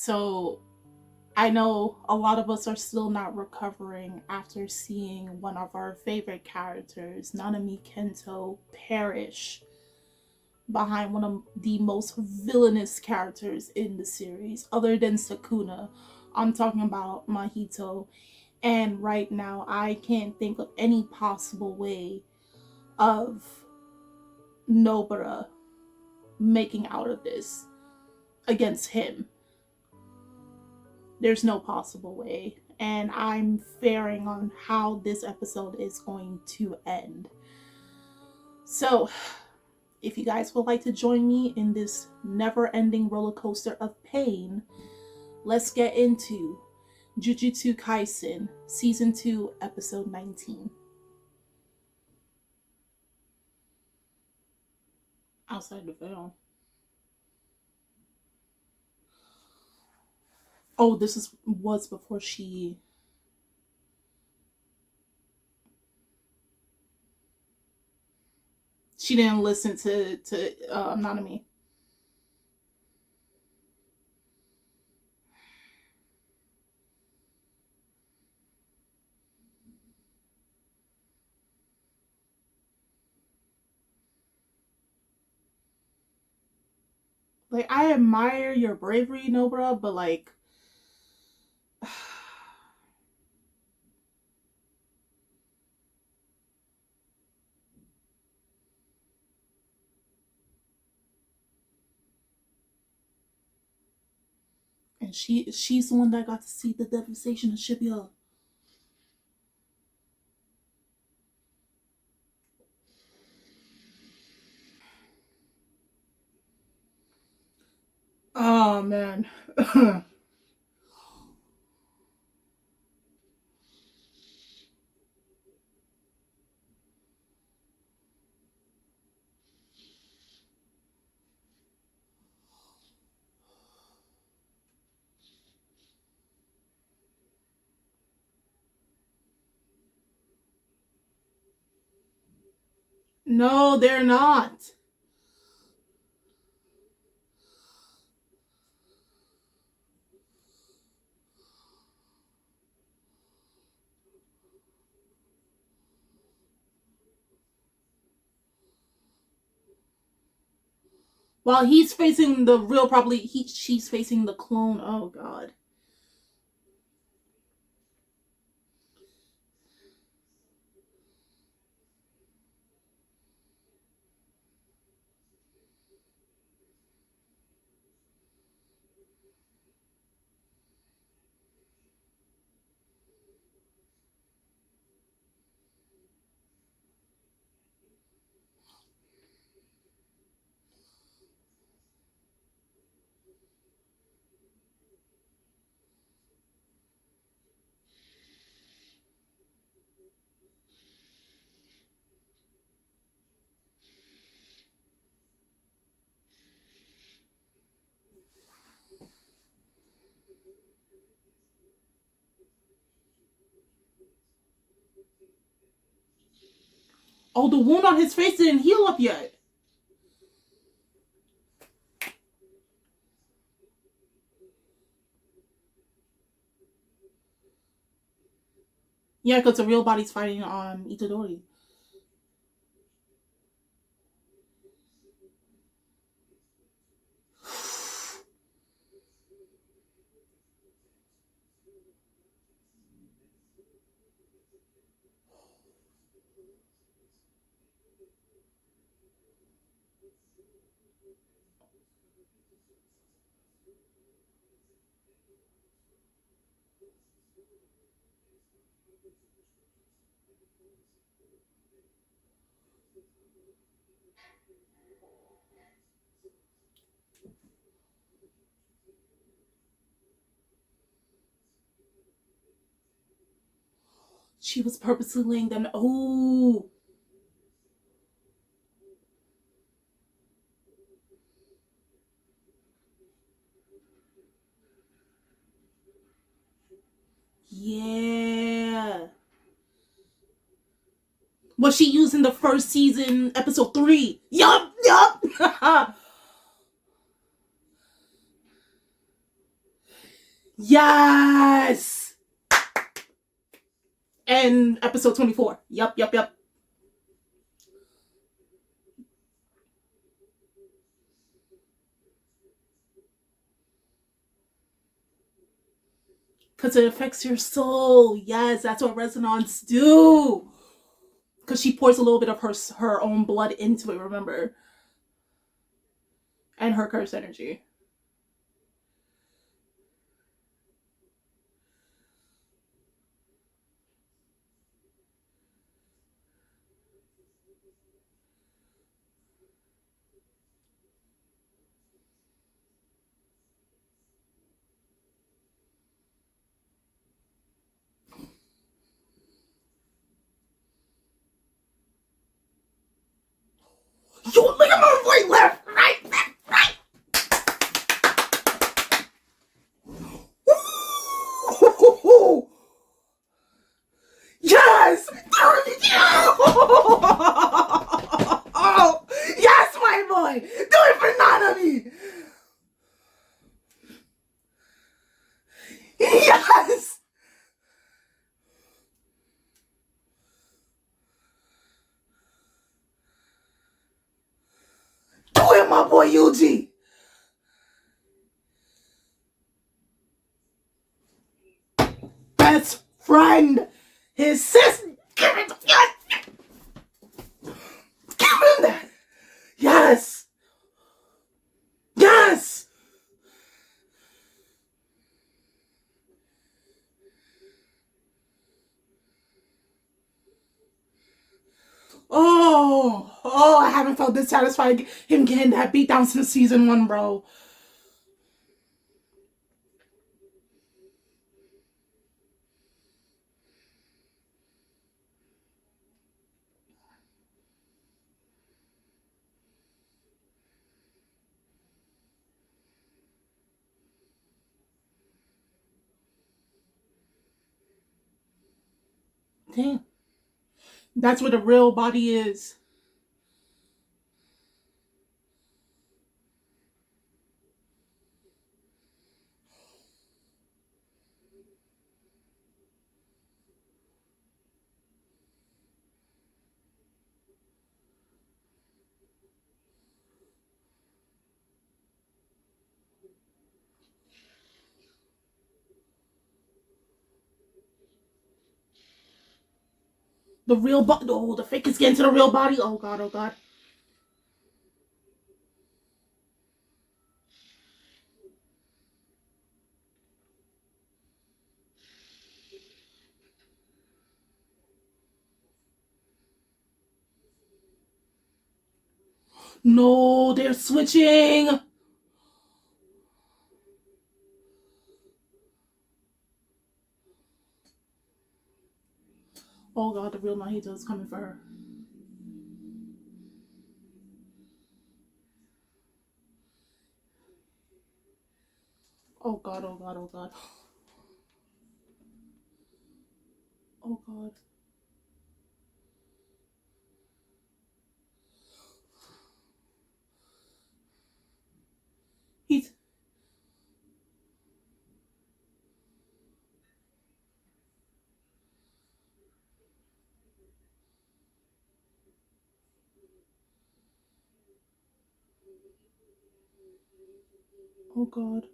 So I know a lot of us are still not recovering after seeing one of our favorite characters, Nanamin Kento, perish behind one of the most villainous characters in the series, other than Sakuna. I'm talking about Mahito. And right now, I can't think of any possible way of Nobara making out of this against him. There's no possible way. And I'm fearing on how this episode is going to end. So, if you guys would like to join me in this never-ending roller coaster of pain, let's get into Jujutsu Kaisen, Season 2, Episode 19. Outside the veil. Oh, this was before she... She didn't listen to Nanamin. Like, I admire your bravery, Nobara, but like... And she's the one that got to see the devastation of Shibuya. Oh, man. No, they're not. While he's facing the real, probably she's facing the clone. Oh, God. Oh, the wound on his face didn't heal up yet. Yeah, because the real body's fighting Itadori. She was purposely laying them. Oh. Yeah. Was she using the first season, episode 3? Yup. Yes! And episode 24. Yup. Because it affects your soul. Yes, that's what resonance do. Because she pours a little bit of her own blood into it, remember? And her curse energy. You look at my right, left, right, left, right. Ooh. Yes! Oh, yes, my boy! Do it for Nanami! Yes! Do it, my boy Yuji! Best friend! His sister! Give it! Yes! Give him that! Yes! Yes! Oh, I haven't felt this satisfied him getting that beat down since season 1, bro. Damn. That's where the real body is. The real body. Oh, the fake is getting to the real body. Oh, God, oh, God. No, they're switching. Oh, God, the real Mahito is coming for her. Oh, God, oh, God, oh, God. Oh, God. He's... Oh, God.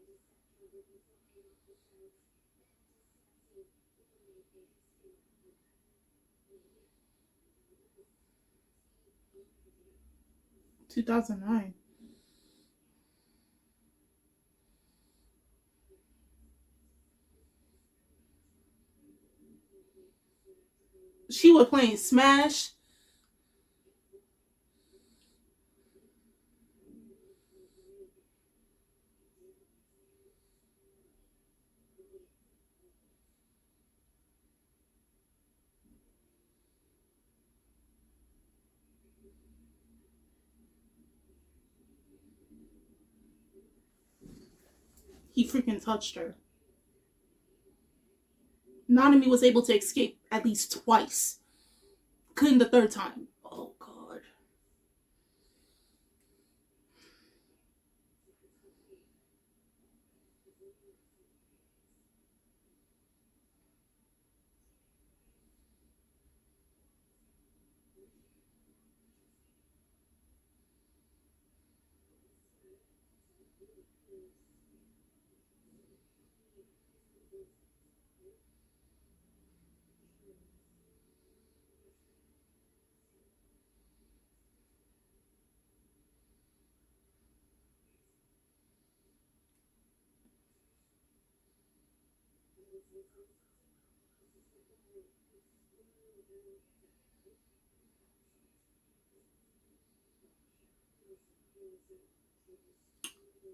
$2,009. She was playing Smash. He freaking touched her. Nanami was able to escape at least twice. Couldn't the third time. Oh, God.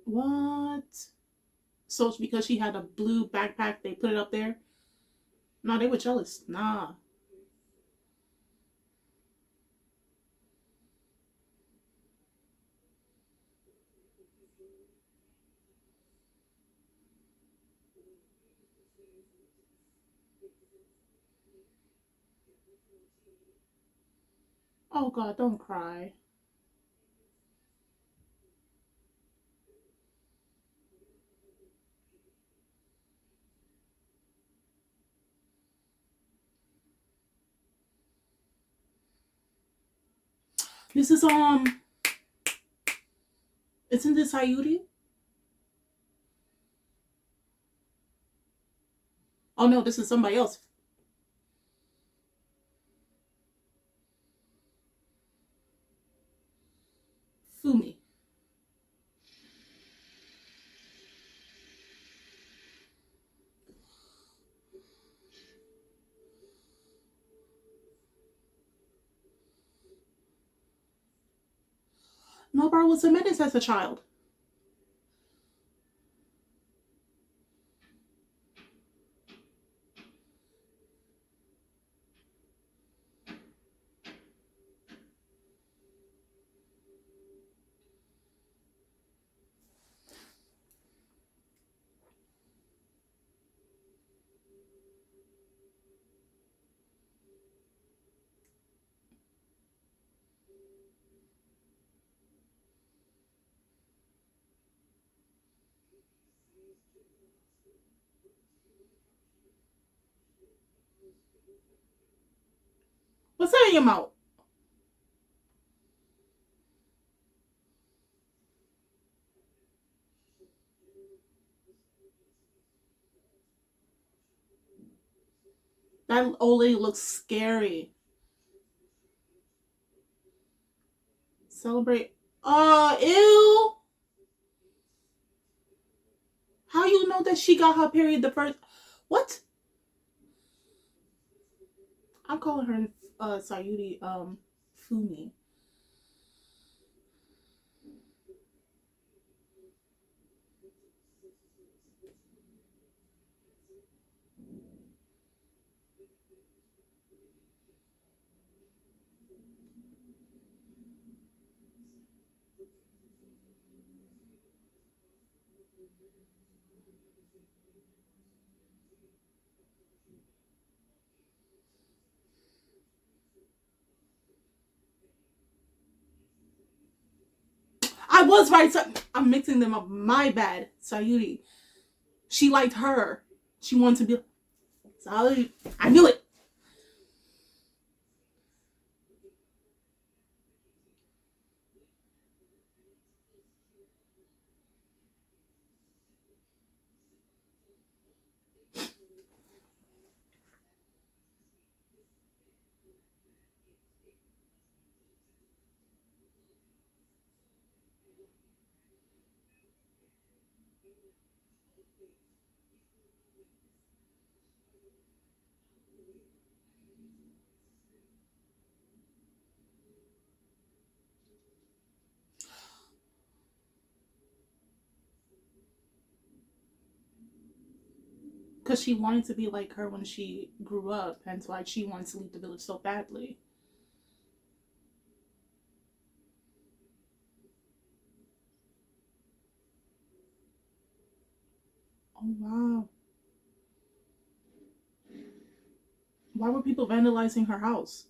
What? So it's because she had a blue backpack, they put it up there? No, they were jealous. Nah. Oh God, don't cry. This is isn't this Sayuri? Oh no, this is somebody else. Fumi. Nobara was a menace as a child. What's that in your mouth? That old lady looks scary. Celebrate. Ew. How you know that she got her period the first? What? I'm calling her Sayuri Fumi. I was right. I'm mixing them up. My bad. Sayuri. She liked her. She wanted to be. Sayuri. I knew it. Because she wanted to be like her when she grew up, and so like she wanted to leave the village so badly. Oh wow. Why were people vandalizing her house?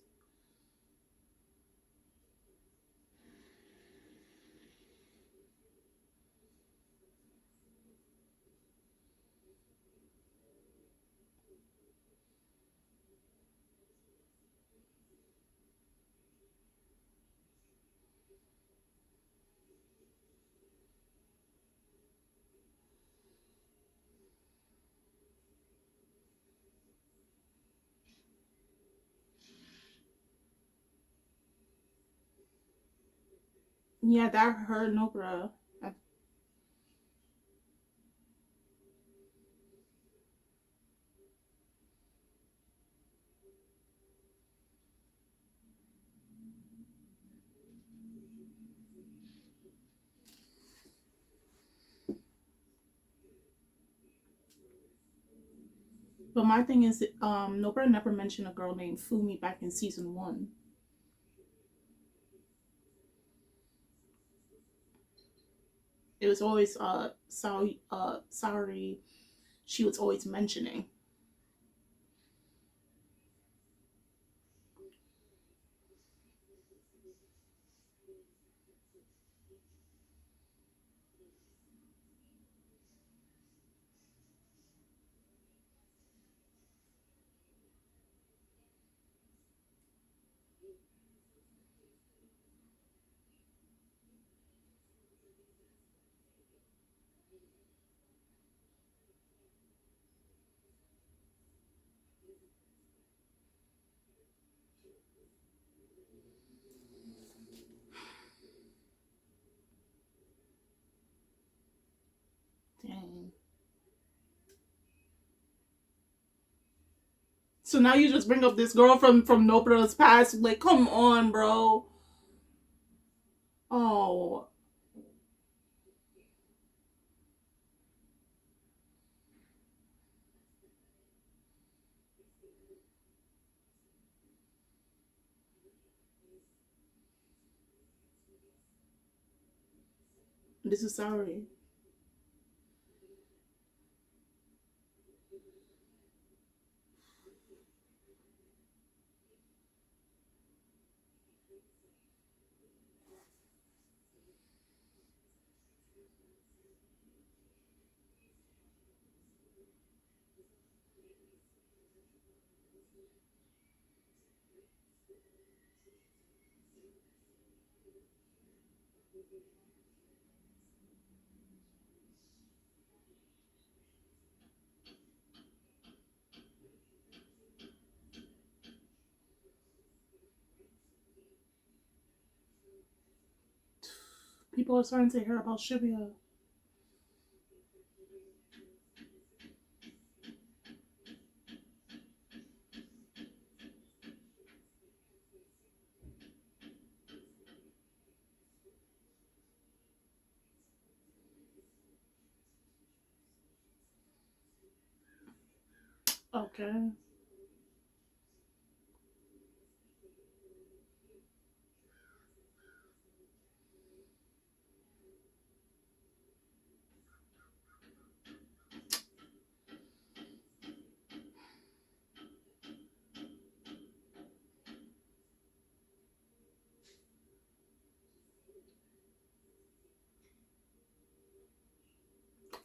Yeah, that hurt Nobara. I- But my thing is, Nobara never mentioned a girl named Fumi back in season one. It was always sorry. She was always mentioning. Dang. So now you just bring up this girl from Nobara's past. Like, come on, bro. Oh, this is sorry. People are starting to hear about Shibuya. Okay.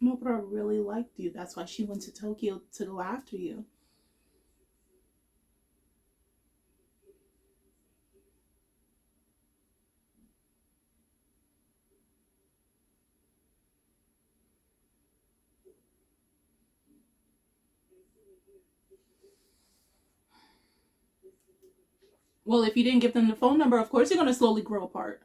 Nobara really liked you. That's why she went to Tokyo to go after you. Well, if you didn't give them the phone number, of course you're gonna slowly grow apart.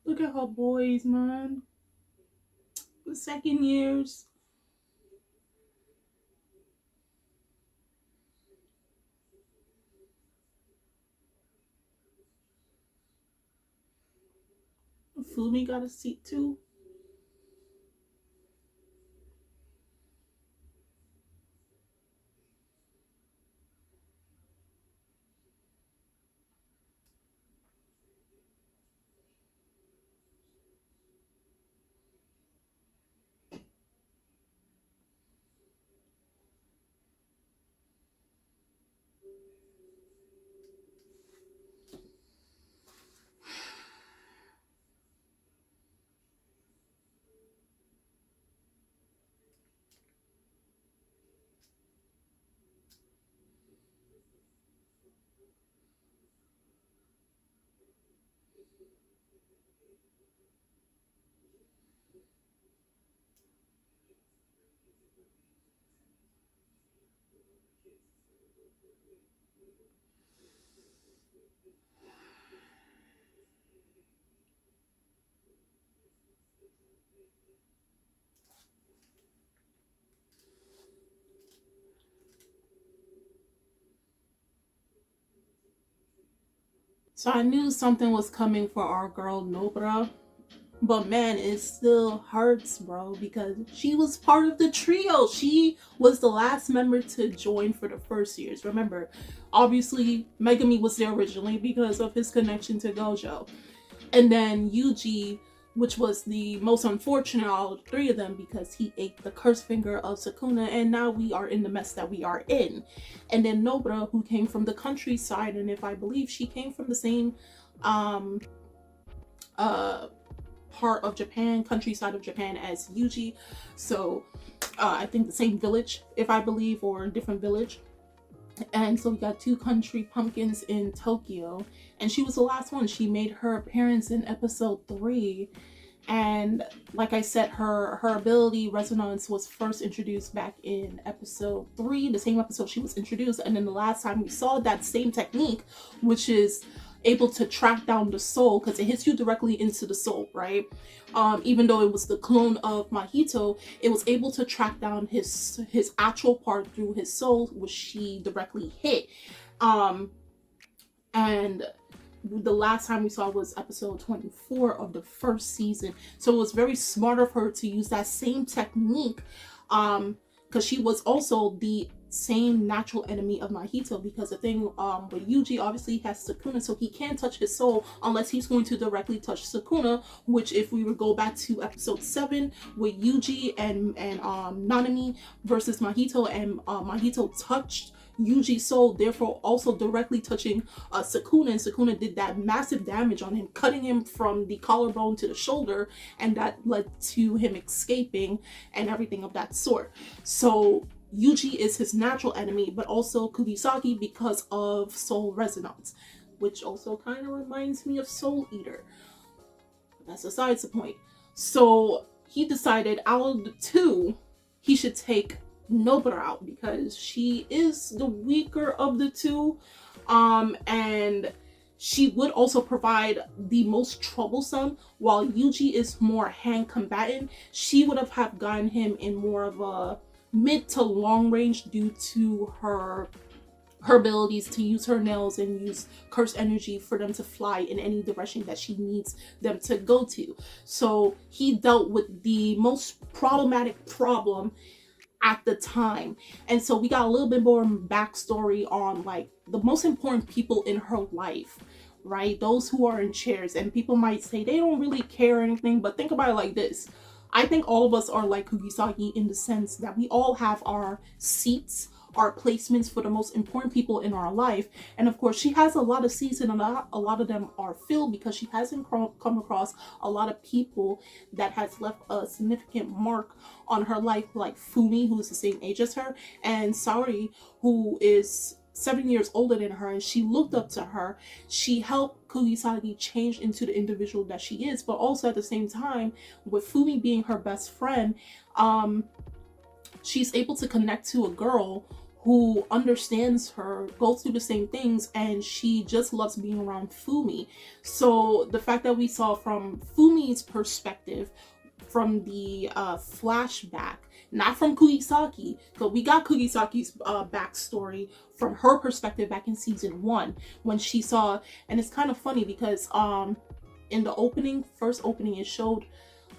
Look at her boys, man. The second years. Fumi got a seat too. So I knew something was coming for our girl Nobara. But man, it still hurts, bro, because she was part of the trio. She was the last member to join for the first years. Remember, obviously, Megami was there originally because of his connection to Gojo. And then Yuji, which was the most unfortunate out of the three of them because he ate the curse finger of Sukuna, and now we are in the mess that we are in. And then Nobara, who came from the countryside, and if I believe she came from the same part of Japan, countryside of Japan as Yuji. So I think the same village, if I believe, or a different village. And so we got two country pumpkins in Tokyo, and she was the last one. She made her appearance in episode 3, and like I said, her ability resonance was first introduced back in episode 3, the same episode she was introduced. And then the last time we saw that same technique, which is able to track down the soul, because it hits you directly into the soul, right? Even though it was the clone of Mahito, it was able to track down his actual part through his soul, which she directly hit. And the last time we saw was episode 24 of the first season. So it was very smart of her to use that same technique, because she was also the same natural enemy of Mahito, because the thing with Yuji, obviously he has Sukuna, so he can't touch his soul unless he's going to directly touch Sukuna, which if we would go back to episode 7 with Yuji and Nanamin versus Mahito, and Mahito touched Yuji's soul, therefore also directly touching Sukuna, and Sukuna did that massive damage on him, cutting him from the collarbone to the shoulder, and that led to him escaping and everything of that sort. So Yuji is his natural enemy, but also Kugisaki because of soul resonance, which also kind of reminds me of Soul Eater. That's besides the point. So he decided out of the two, he should take Nobara out because she is the weaker of the two, and she would also provide the most troublesome. While Yuji is more hand combatant, she would have gotten him in more of a mid to long range due to her abilities to use her nails and use cursed energy for them to fly in any direction that she needs them to go to. So he dealt with the most problematic problem at the time. And so we got a little bit more backstory on like the most important people in her life, right? Those who are in chairs. And people might say they don't really care or anything, but think about it like this. I think all of us are like Kugisaki in the sense that we all have our seats, our placements for the most important people in our life. And of course, she has a lot of seats, and a lot of them are filled because she hasn't come across a lot of people that has left a significant mark on her life, like Fumi, who's the same age as her, and Saori, who is 7 years older than her, and she looked up to her. She helped Kugisaki change into the individual that she is, but also at the same time, with Fumi being her best friend, she's able to connect to a girl who understands her, goes through the same things, and she just loves being around Fumi. So the fact that we saw from Fumi's perspective, from the flashback, not from Kugisaki, but we got Kugisaki's backstory from her perspective back in season 1 when she saw, and it's kind of funny because in the first opening, it showed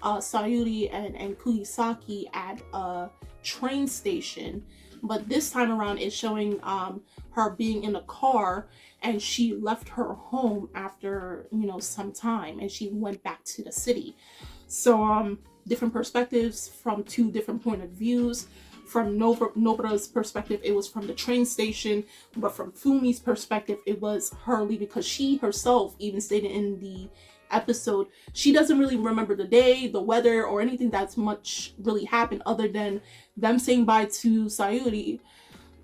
Sayuri and Kugisaki at a train station, but this time around it's showing her being in a car, and she left her home after some time, and she went back to the city. So different perspectives from two different point of views. From Nobara's perspective, it was from the train station, but from Fumi's perspective, it was her leaving, because she herself even stated in the episode she doesn't really remember the day, the weather, or anything that's much really happened other than them saying bye to Sayuri,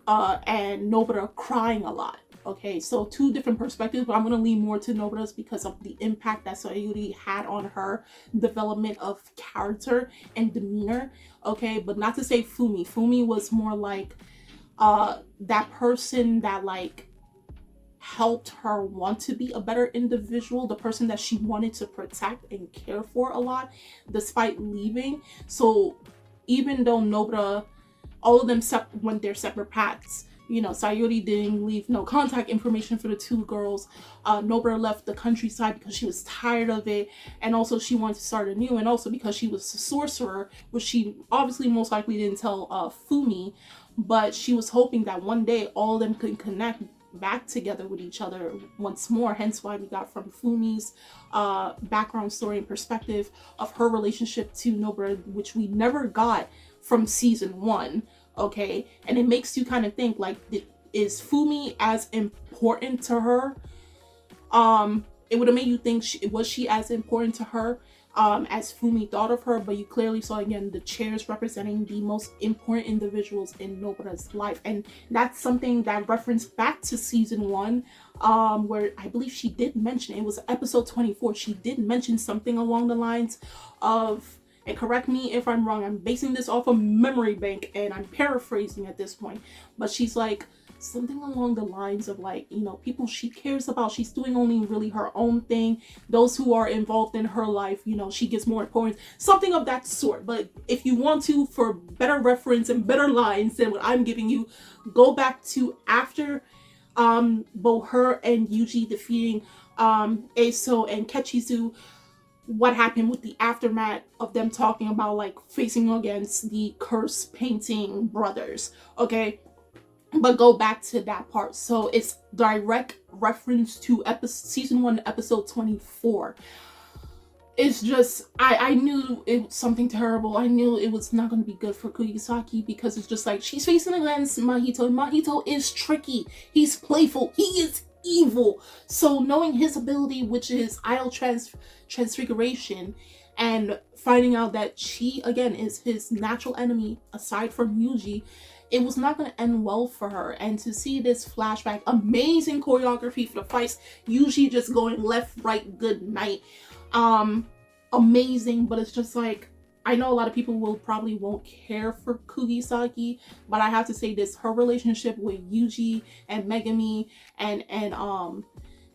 and Nobara crying a lot. Okay, so two different perspectives, but I'm going to lean more to Nobara's because of the impact that Sayuri had on her development of character and demeanor. Okay, but not to say Fumi. Fumi was more like that person that like helped her want to be a better individual, the person that she wanted to protect and care for a lot despite leaving. So even though Nobara, all of them went their separate paths, you know, Sayuri didn't leave no contact information for the two girls. Nobara left the countryside because she was tired of it, and also she wanted to start anew, and also because she was a sorcerer, which she obviously most likely didn't tell Fumi, but she was hoping that one day all of them could connect back together with each other once more. Hence why we got from Fumi's background story and perspective of her relationship to Nobara, which we never got from season 1. Okay, and it makes you kind of think like, is Fumi as important to her? It would have made you think, was she as important to her as Fumi thought of her? But you clearly saw again the chairs representing the most important individuals in Nobara's life, and that's something that referenced back to season 1, where I believe she did mention, it was episode 24, she did mention something along the lines of, and correct me if I'm wrong, I'm basing this off a memory bank and I'm paraphrasing at this point, but she's like something along the lines of like, you know, people she cares about, she's doing only really her own thing. Those who are involved in her life, you know, she gives more importance, something of that sort. But if you want to, for better reference and better lines than what I'm giving you, go back to after both her and Yuji defeating Eso and Kechizu, what happened with the aftermath of them talking about like facing against the curse painting brothers. Okay, but go back to that part. So it's direct reference to season 1 episode 24. It's just, I knew it was something terrible. I knew it was not going to be good for Kugisaki, because it's just like, she's facing against Mahito. Mahito is tricky, he's playful, he is evil. So knowing his ability, which is idol transfiguration, and finding out that she again is his natural enemy aside from Yuji, it was not going to end well for her. And to see this flashback, amazing choreography for the fights, Yuji just going left, right, good night, amazing. But it's just like, I know a lot of people probably won't care for Kugisaki, but I have to say this, her relationship with Yuji and Megami and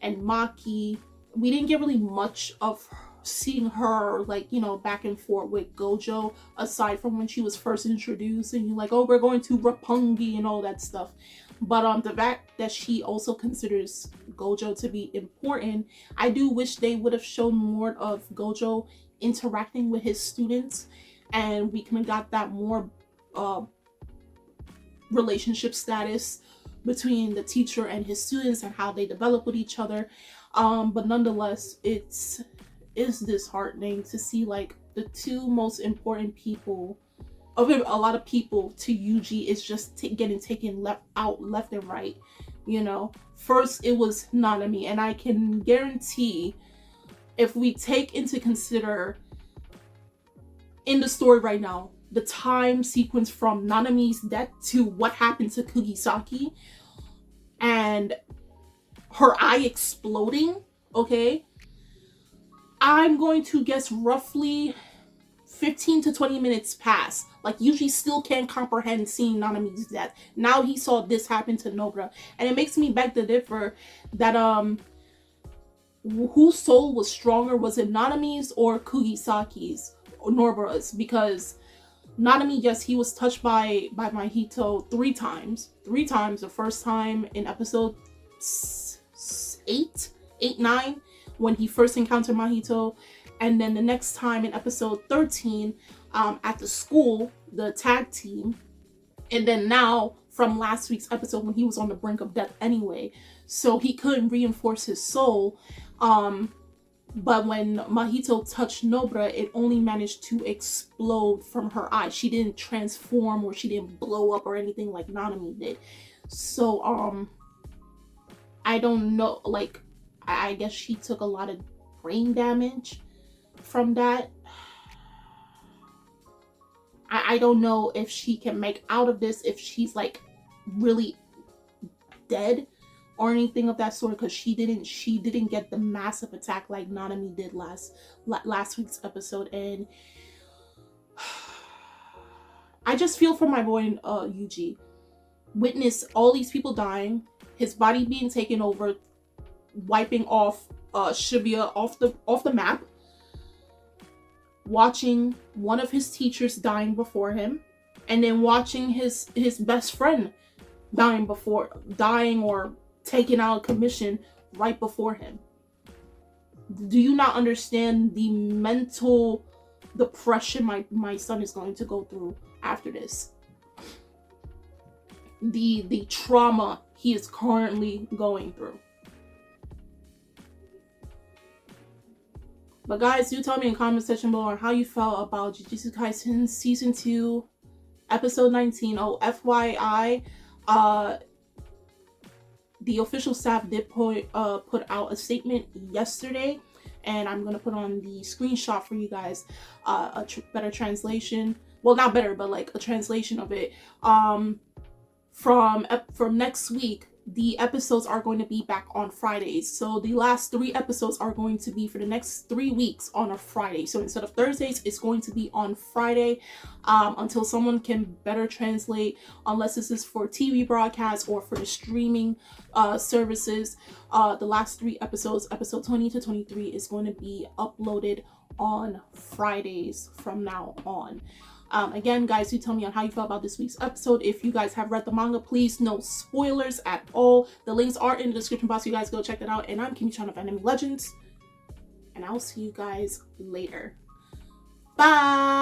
Maki, we didn't get really much of seeing her, like, you know, back and forth with Gojo, aside from when she was first introduced and you're like, oh, we're going to Roppongi and all that stuff. But the fact that she also considers Gojo to be important, I do wish they would have shown more of Gojo interacting with his students, and we kind of got that more relationship status between the teacher and his students and how they develop with each other. But nonetheless, it's disheartening to see like the two most important people of a lot of people to Yuji is just getting taken left and right. You know, first it was Nanami, and I can guarantee, if we take into consider in the story right now, the time sequence from Nanami's death to what happened to Kugisaki and her eye exploding, okay, I'm going to guess roughly 15 to 20 minutes pass. Like, Yuji still can't comprehend seeing Nanami's death. Now he saw this happen to Nobara, and it makes me beg to differ that whose soul was stronger? Was it Nanami's or Kugisaki's or Nobara's? Because Nanami, yes, he was touched by Mahito 3 times. 3 times. The first time in episode 9, when he first encountered Mahito, and then the next time in episode 13 at the school, the tag team, and then now from last week's episode when he was on the brink of death anyway, so he couldn't reinforce his soul. But when Mahito touched Nobara, it only managed to explode from her eye. She didn't transform, or she didn't blow up or anything like Nanami did. So I don't know, like, I guess she took a lot of brain damage from that. I don't know if she can make out of this, if she's like really dead or anything of that sort, because she didn't get the massive attack like Nanami did last week's episode. And I just feel for my boy Yuji. Witness all these people dying, his body being taken over, wiping off Shibuya off the map, watching one of his teachers dying before him, and then watching his best friend dying or taken out of commission right before him. Do you not understand the mental depression my son is going to go through after this? The trauma he is currently going through. But guys, do tell me in the comment section below how you felt about Jujutsu Kaisen Season 2, Episode 19. Oh, FYI, the official staff did put out a statement yesterday, and I'm gonna put on the screenshot for you guys, a better translation. Well, not better, but like a translation of it. From next week, the episodes are going to be back on Fridays. So the last 3 episodes are going to be for the next 3 weeks on a Friday. So instead of Thursdays, it's going to be on Friday, until someone can better translate, unless this is for TV broadcasts or for the streaming services. The last 3 episodes, episode 20 to 23, is going to be uploaded on Fridays from now on. Again, guys, do tell me on how you felt about this week's episode. If you guys have read the manga, please, no spoilers at all. The links are in the description box. You guys go check that out. And I'm Kimi-chan of Anime Legends. And I'll see you guys later. Bye!